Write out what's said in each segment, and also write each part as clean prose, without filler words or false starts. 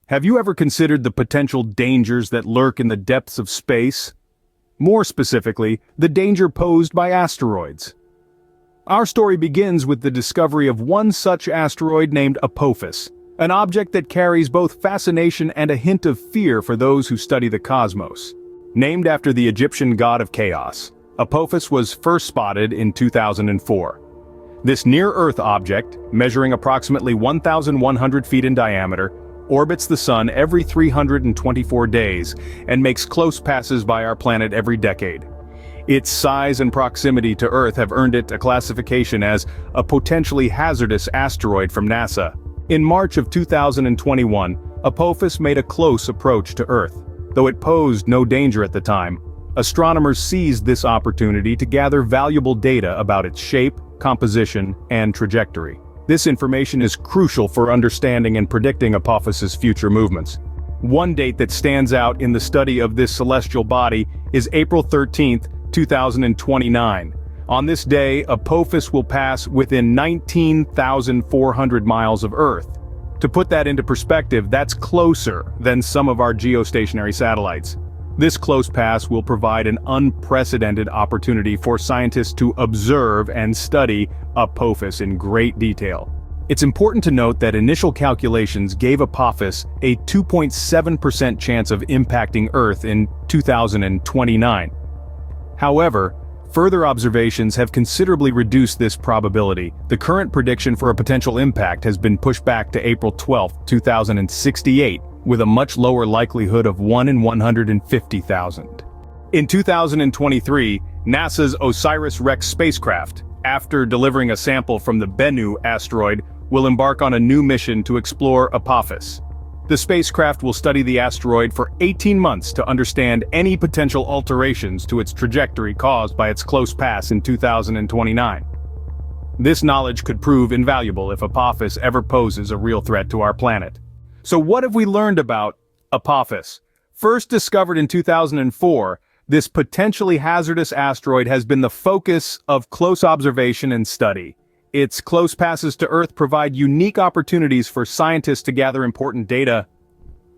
Have you ever considered the potential dangers that lurk in the depths of space? More specifically, the danger posed by asteroids. Our story begins with the discovery of one such asteroid named Apophis, an object that carries both fascination and a hint of fear for those who study the cosmos. Named after the Egyptian god of chaos, Apophis was first spotted in 2004. This near-Earth object, measuring approximately 1,100 feet in diameter, orbits the Sun every 324 days and makes close passes by our planet every decade. Its size and proximity to Earth have earned it a classification as a potentially hazardous asteroid from NASA. In March of 2021, Apophis made a close approach to Earth. Though it posed no danger at the time, astronomers seized this opportunity to gather valuable data about its shape, composition, and trajectory. This information is crucial for understanding and predicting Apophis's future movements. One date that stands out in the study of this celestial body is April 13, 2029. On this day, Apophis will pass within 19,400 miles of Earth. To put that into perspective, that's closer than some of our geostationary satellites. This close pass will provide an unprecedented opportunity for scientists to observe and study Apophis in great detail. It's important to note that initial calculations gave Apophis a 2.7% chance of impacting Earth in 2029. However, further observations have considerably reduced this probability. The current prediction for a potential impact has been pushed back to April 12, 2068, with a much lower likelihood of 1 in 150,000. In 2023, NASA's OSIRIS-REx spacecraft, after delivering a sample from the Bennu asteroid, will embark on a new mission to explore Apophis. The spacecraft will study the asteroid for 18 months to understand any potential alterations to its trajectory caused by its close pass in 2029. This knowledge could prove invaluable if Apophis ever poses a real threat to our planet. So what have we learned about Apophis? First discovered in 2004, this potentially hazardous asteroid has been the focus of close observation and study. Its close passes to Earth provide unique opportunities for scientists to gather important data.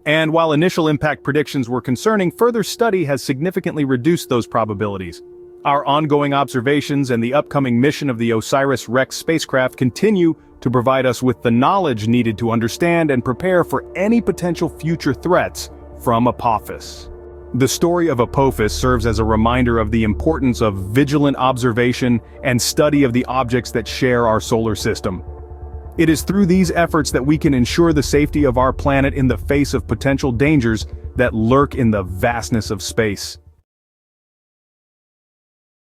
And while initial impact predictions were concerning, further study has significantly reduced those probabilities. Our ongoing observations and the upcoming mission of the OSIRIS-REx spacecraft continue to provide us with the knowledge needed to understand and prepare for any potential future threats from Apophis. The story of Apophis serves as a reminder of the importance of vigilant observation and study of the objects that share our solar system. It is through these efforts that we can ensure the safety of our planet in the face of potential dangers that lurk in the vastness of space.